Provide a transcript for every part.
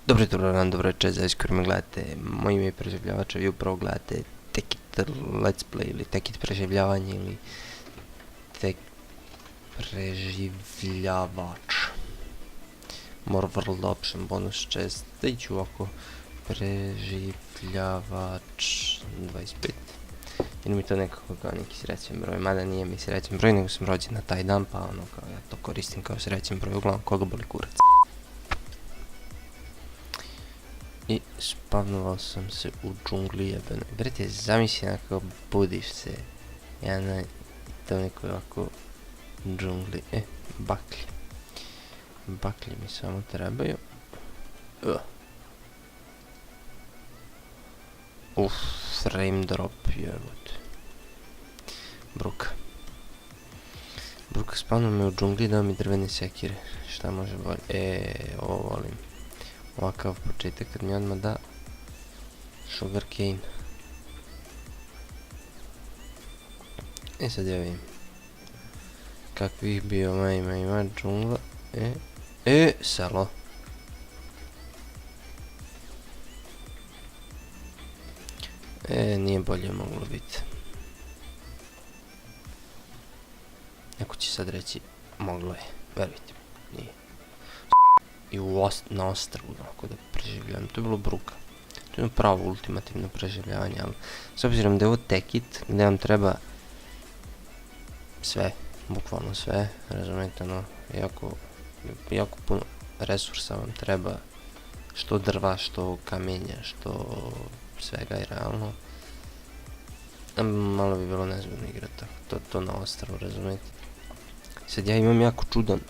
Dobro jutro, dan, dobro večer, zavisi koji me gledate. Moje ime je Preživljavač, a vi upravo gledate Tekit Let's Play ili Tekit Preživljavanje ili Tek Preživljavač. More world option bonus chest. Da iću ovako Preživljavač 25. Ili mi to nekako kao neki srećen broj, mada nije mi srećen broj, nego sam rođen na taj dan, pa ono kao ja to koristim kao srećen broj, uglavnom koga boli kurac. I spavnovao sam se u džungli jebenoj. Brate, zamisli nekako budiš se. Ja na to nekoj ovako džungli. Baklje. Baklje mi samo trebaju. Frame drop, jebot. Bruka. Bruka spavno me u džungli, dao mi drvene sekire. Šta može bolje? Ovo volim. Ovakav početak kad mi odmah da sugar cane. Sad ja vidim kakvih bioma ima džungla. Selo. Nije bolje moglo biti. Neko će sad reći moglo je, verujte, nije. I na ostrvu, onako da preživljavam. To je bilo bruka. To je pravo ultimativno preživljavanje, ali s obzirom da je ovo tekit, gdje vam treba sve, bukvalno sve, razumijete, ono, jako puno resursa vam treba, što drva, što kamenja, što svega i realno. Malo bi bilo nezgodno igrati to na ostrvu, razumijete. Sad ja imam jako čudan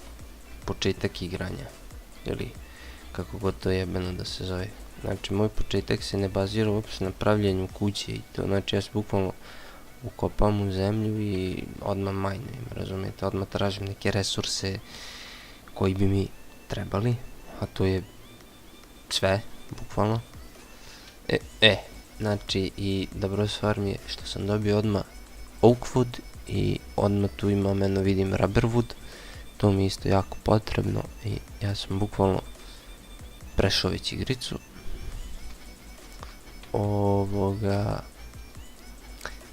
početak igranja. Ili kako god to jebeno da se zove. Znači moj početak se ne bazira uopšte na pravljenju kuće i to, znači ja se bukvalno ukopam u zemlju i odmah majnujem, razumijete, odmah tražim neke resurse koji bi mi trebali, a to je sve, bukvalno. Znači i dobro stvar mi je što sam dobio odmah oakwood i odmah tu imam jedno vidim rubberwood. To mi je isto jako potrebno i ja sam bukvalno prešao već igricu.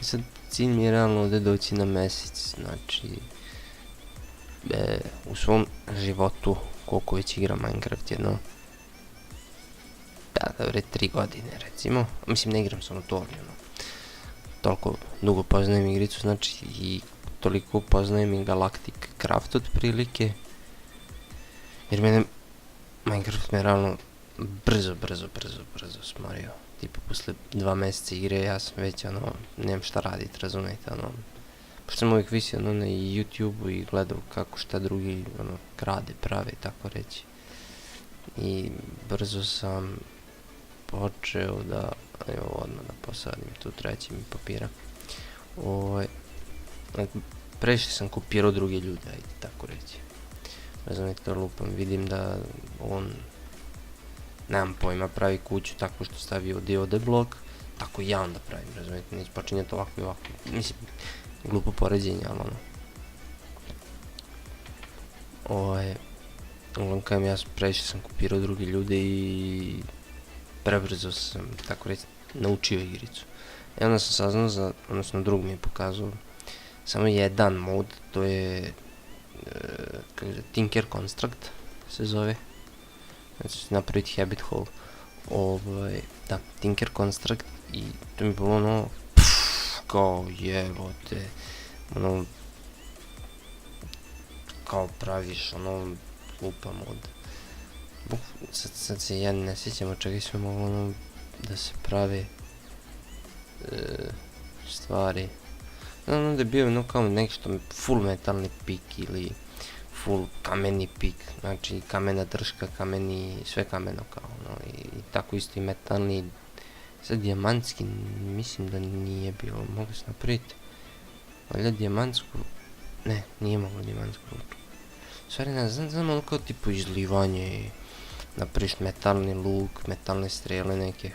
I sad cilj mi je realno ovdje doći na mjesec, znači u svom životu koliko već igram Minecraft jedno, da dobre 3 godine recimo, mislim ne igram samo to, ali ono, toliko dugo poznajem igricu, znači i toliko poznajem i Galactic Craft otprilike, jer mene Minecraft me realno brzo smorio. Tipa posle 2 mjeseca igre ja sam već ono, nemam šta radit, razumijete, ono, pošto sam uvijek visio ono na YouTube-u i gledao kako šta drugi ono grade, prave, tako reći. I brzo sam počeo da, evo odmah da posadim, tu treći mi papira. Previše sam kopirao druge ljude, ajde tako reći. Razumijete, to lupam, vidim da on, nemam pojma, pravi kuću tako što stavio DOD blok, tako i ja onda pravim, razumijete, neće počinjati ovako i ovako, mislim, glupo poređenje, ali ono. Uglavnom kajem ja previše sam kopirao drugi ljude i prebrzo sam, tako reći, naučio igricu. I onda sam saznao za, odnosno drug mi je pokazao, samo jedan mod, to je Tinker Construct se zove. Znači napraviti habit hole. Da, Tinker Construct i to mi je bilo ono, kao jebote, ono, kao praviš ono, lupa mod. Sad se ja ne sjećam od čega sve moglo ono da se prave stvari. Ono da je bio ono kao nešto full metalni pik ili full kameni pik, znači kamena drška, kameni, sve kameno kao ono i tako isto i metalni. Sad dijamantski mislim da nije bilo, mogu se napraviti valjda dijamantsku, ne, nije moglo dijamantsku ručku. Stvari ne znam ono kao tipo izlivanje, napraviš metalni luk, metalne strele neke,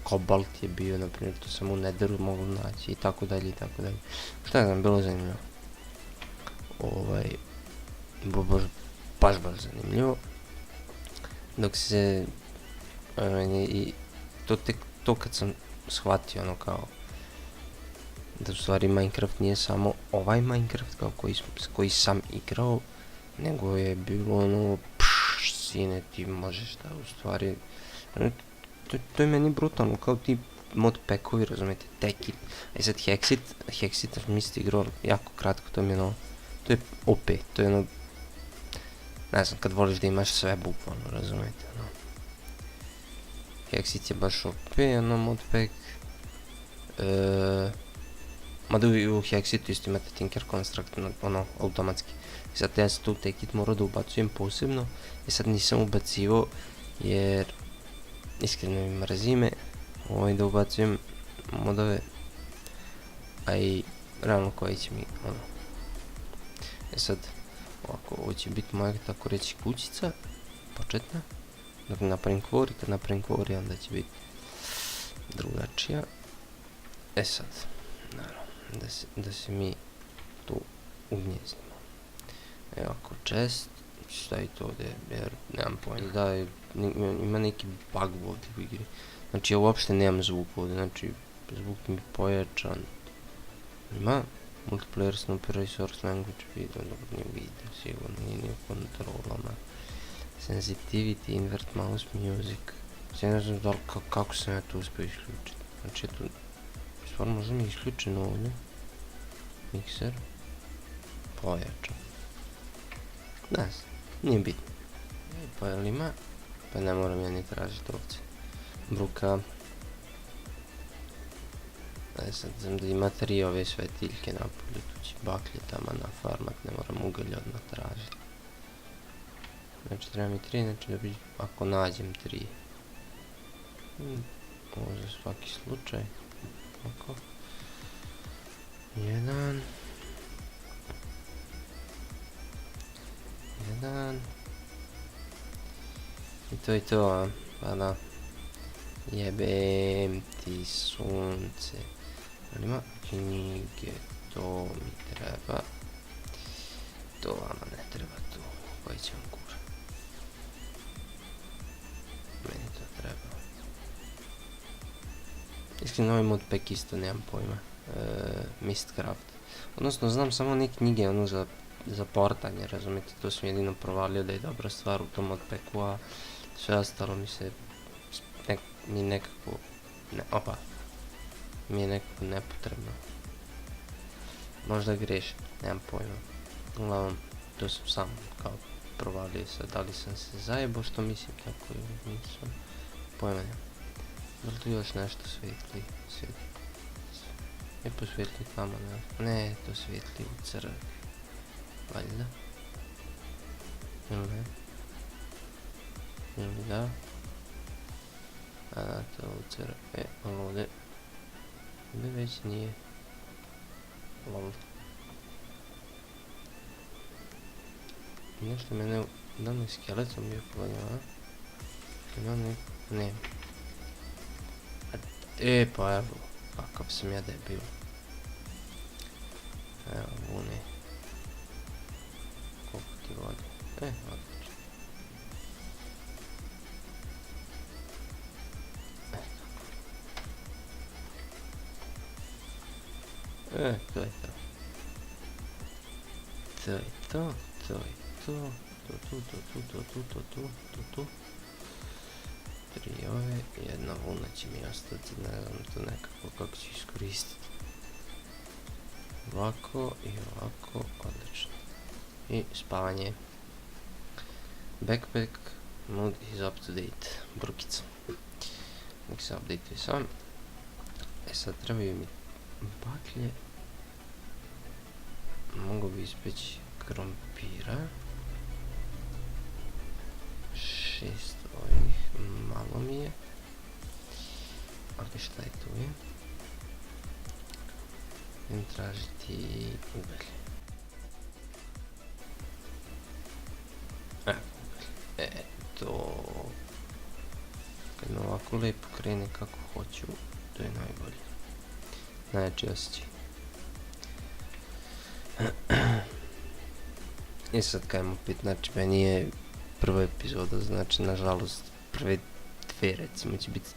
kobalt je bio, naprimjer to sam u Netheru mogu naći i tako dalje i tako dalje. Šta ne znam, bilo zanimljivo. Baš zanimljivo. Dok se I to kad sam shvatio ono kao da u stvari Minecraft nije samo ovaj Minecraft kao koji sam igrao, nego je bilo ono sine ti možeš da u stvari to je meni brutalno kao ti mod packovi, razumete, teki. Sad Hexit mislim igrao jako kratko, to je ono, to je OP, to je ono, ne znam, kad voliš da imaš sve bukvalno, razumete, ono. Hexit je baš OP, ono, modpack. Mada u Hexitu isto imate Tinker Construct, ono, automatski. I sad ja sam tu Tekit morao da ubacujem posebno, i sad nisam ubacivo, jer iskreno mi mrzime da ubacujem modove, a i realno koji će mi, ono. Sad, ovako, ovo će biti moja, tako reći, kućica, početna. Dok napravim kvori, kad napravim kvori, onda će biti drugačija. Sad, naravno, da se mi tu ugnjeznimo. Evo ako chest, stavite ovdje, jer nemam pojma, da ima neki bug ovdje u igri. Znači ja uopšte nemam zvuk ovdje, znači zvuk mi je pojačan. Ima multiplayer snooper resource language video, dobro nije video, sigurno nije ni u kontrolama. Sensitivity, invert mouse music. Sve ne znam da li kako sam ja to uspio isključiti. Znači ja tu stvarno možda mi je isključeno ovdje. Mikser. Pojačan. Ne znam, nije bitno. Pa jel ima? Pa ne moram ja ni tražiti ovdje. Bruka. Sad znam da ima 3 ove svetiljke napolju, tu će baklje tamo na farmat, ne moram ugalj odmah tražiti. Znači treba mi 3, znači da bi, ako nađem 3. Ovo za svaki slučaj. Ovako. 1. I to je to, a? Pa da. Jebem ti sunce. Ali ima knjige, to mi treba. To vama ne treba tu. Koji će vam kura? Meni to treba. Iskreno ovaj modpack isto nemam pojma. Mistcraft. Odnosno znam samo one knjige ono za portanje, razumijete, to sam jedino provalio da je dobra stvar u tom modpacku, a sve ostalo mi se mi je nekako nepotrebno. Možda grešim, nemam pojma. Uglavnom, to sam sam kao provalio sad, da li sam se zajebao što mislim tako ili nisam. Pojma nemam. Da li tu još nešto svijetli? Je posvijetli tamo, ne, to svijetli u crvi. Valjda. Ili ne? Ili da? A to u crvi, ali ovdje već nije. Lol. Nešto mene da me skeletom bio pogodio, a? Ima ne. Pa evo, kakav sam ja debil. Evo, vune. Koliko ti vodi? Odlično. To je to. To je to. 3 ove, jedna vuna će mi ostati, ne znam to nekako kako ću iskoristiti. Ovako i ovako, odlično. I spavanje. Backpack mode is up to date. Brukica. Nek se update-uje sam. Sad trebaju mi baklje. Mogu bi ispeći krompira. 6 ovih, malo mi je. Ali šta je tu je? Idem tražiti ugalj. Eto. Kad me ovako lijepo krene kako hoću, to je najbolje. Najjači osjećaj. I sad kajem opet, znači meni je prva epizoda, znači nažalost prve 2 recimo će biti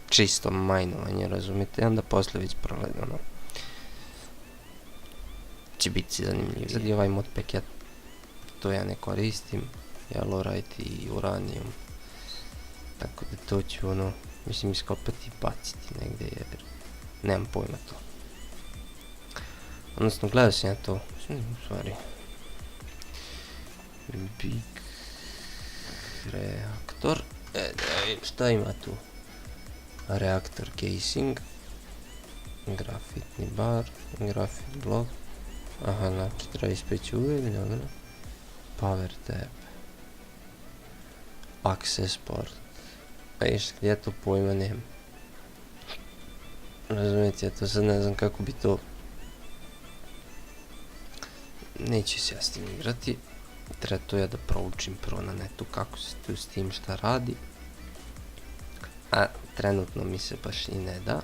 čisto majnovanje, razumijete, i onda posle već proledano će biti zanimljivije. Sad i ovaj modpack, to ja ne koristim, Yellowrite i Uranium, tako da to ću mislim iskopati i baciti negdje jer nemam pojma to. Odnosno gledao sam ja to, u stvari, Big Reaktor, šta ima tu? Reaktor casing, grafitni bar, grafit blok, aha, znači treba ispeći uvijek, dobro. Power tab, access port, ja to pojma nemam. Razumijete, ja to sad ne znam kako bi to, neću se ja s tim igrati, treba to ja da proučim prvo na netu kako se tu s tim šta radi, a trenutno mi se baš i ne da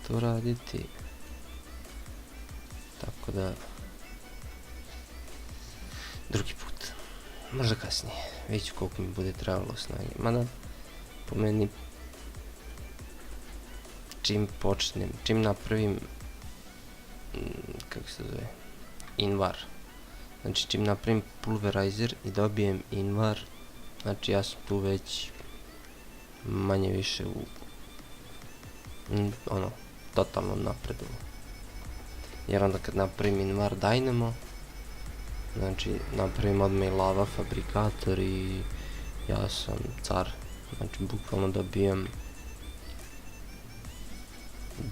to raditi, tako da drugi put, možda kasnije, vidjet ću koliko mi bude trebalo snage, mada po meni čim napravim, kako se zove, invar, znači čim napravim pulverizer i dobijem invar, znači ja sam tu već manje više u totalno napredovo, jer onda kad napravim invar dynamo, znači napravim odmah i lava fabrikator i ja sam car, znači bukvalno dobijam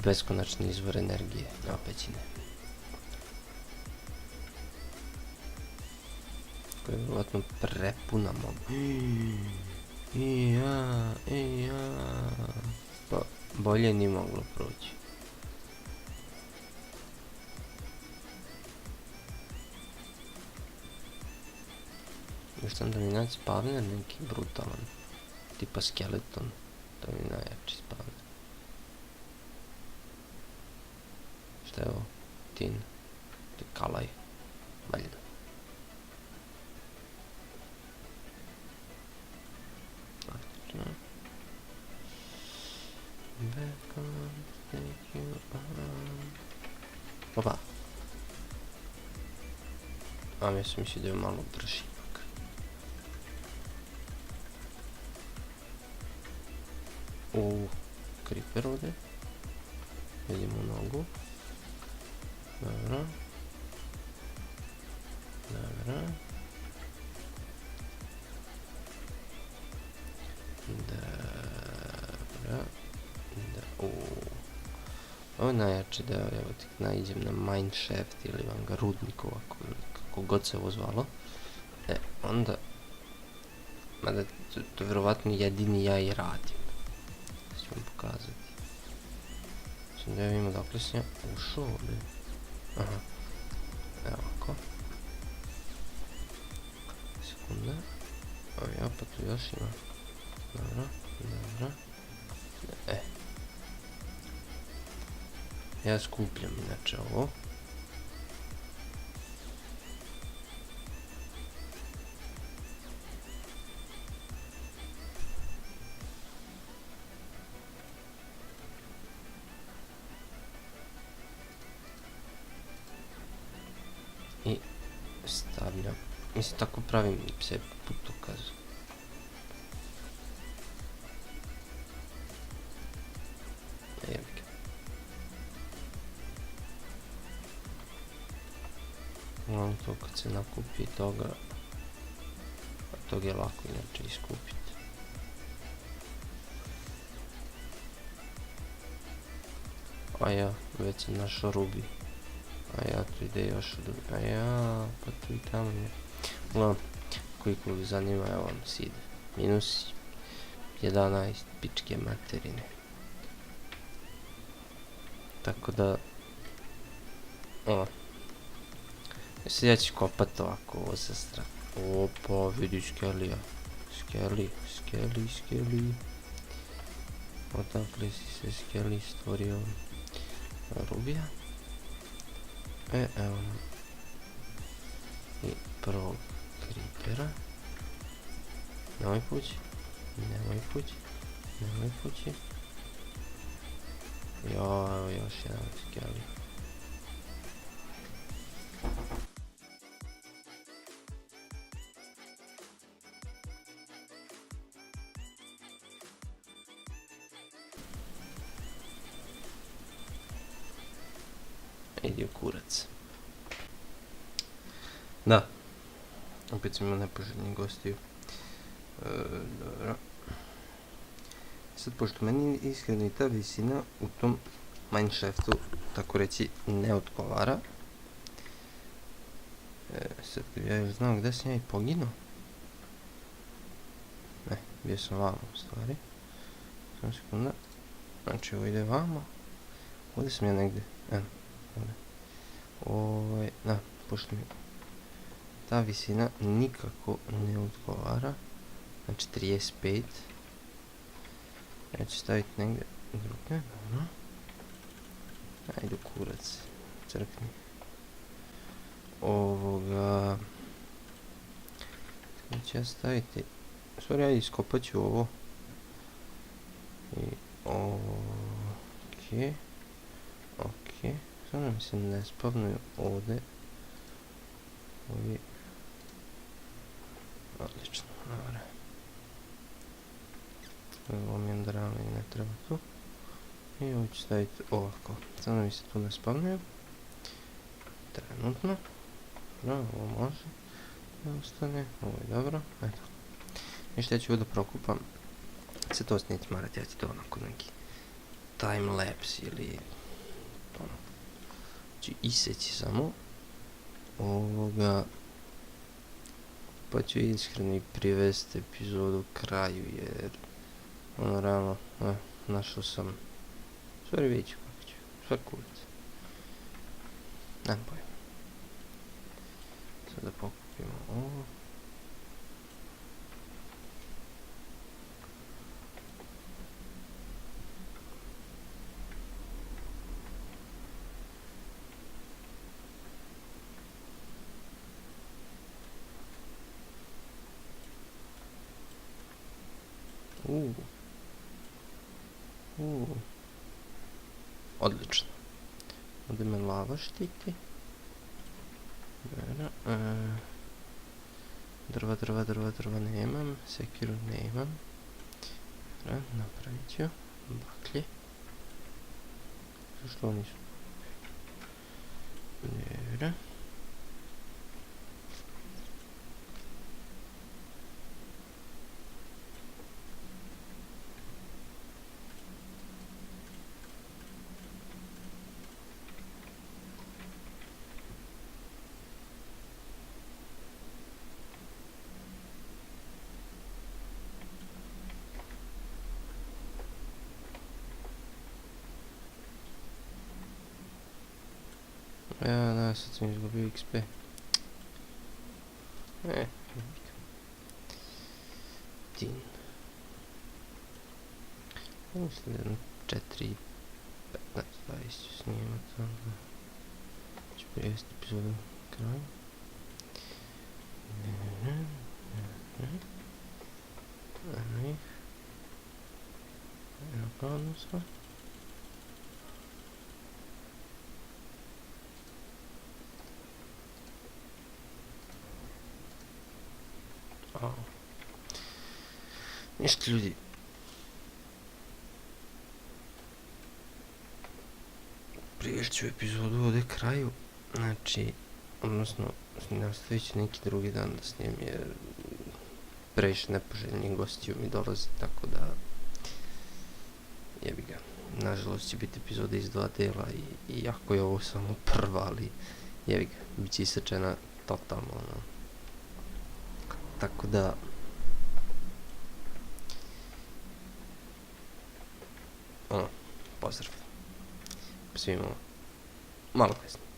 beskonačni izvor energije na pećine. Koja je vjerojatno prepuna mob. Pa bolje nije moglo proći. Još sam da mi naći spavner neki brutalan, tipa skeleton, to mi najjači spavner. Šta je ovo? Tin. To je kalaj. Valjda. Odlično. Back on, take you on. Opa. A ja sam mislio da je malo brži ipak. Creeper ovdje. Vidimo nogu. Dobro. Dobro. Dobro. Ovo je najjači deo, evo tik naiđem na mineshaft ili vam ga rudnik ovako, kako god se ovo zvalo. Onda, mada to vjerovatno jedini ja i radim. Da ću vam pokazati. Sam da ja vidimo dakle sam ja ušao ovdje. Aha, evo ovako. Sekunda. Ovo ja, pa tu još ima. Dobro, dobro. Ja skupljam inače ovo. I stavljam. Mislim tako pravim se putokaz. To kad se nakupi toga, tog je lako inače iskupiti. A ja, već sam našao rubi. A ja, tu ide još od... A ja, pa tu i tamo je. Uglavnom, koliko li zanima, evo vam seed. Minus 11 pičke materine. Tako da... Sad ja ću kopat ovako ovo sa strane. Opa, vidi skelija. Skeli. Odakle si se skeli stvorio? Rubija. Evo. I prvog creepera. Na ovaj put. Nemoj fući. Nemoj fući. Joj, još jedan skeli. Idi u kurac. Da. Opet sam imao nepoželjnih gostiju. Dobro. Sad, pošto meni iskreno i ta visina u tom mineshaftu, tako reći, ne odgovara. Sad, kad ja još znao gde sam ja i poginuo. Ne, bio sam vamo u stvari. Samo sekunda. Znači, ovo ide vamo. Ovdje sam ja negdje. Evo, ovdje. Da, pošto mi ta visina nikako ne odgovara. Znači 35. Ja ću staviti negdje drugdje, dobro. Ajde u kurac, crkni. Ovoga... Sada ću ja staviti... U stvari ja iskopat ću ovo. I okej. Okej. Sada mi se ne spavnuju ovdje. Ovi... Odlično, dobro. Ovo mi je drano i ne treba tu. I ovo ću staviti ovako. Sada mi se tu ne spavnuju. Trenutno. Dobro, ovo može da ostane. Ovo je dobro. Eto. Ništa, ja ću ovo da prokupam. Se to neće marati, ja ću to onako neki timelapse ili ono. Ću iseći samo ovoga. Pa ću iskreno i privesti epizodu kraju jer ono realno, našao sam, stvari vidjet ću kako ću, sve kurac. Nemam pojma. Sada pokupimo ovo. Odlično. Ovdje me lava štiti. Drva nemam. Sekiru nemam. Napravit ću baklje. Zašto oni su? Dobro. Ja, da, sad sam izgubio XP. Tin. Mislim da 4, 15, 20 ću snimat, onda ću privesti epizodu kraju. Eno ih. Eno glavno sve. Ništa ljudi. Privest ću epizodu ovdje kraju. Znači, odnosno, nastavit ću neki drugi dan da snijem jer previše nepoželjnih gostiju mi dolazi, tako da jebi ga. Nažalost će biti epizode iz 2 dela i iako je ovo samo prva, ali jebi ga, bit će isečena totalno, ono. Tako da pozdrav svima malo kasnije.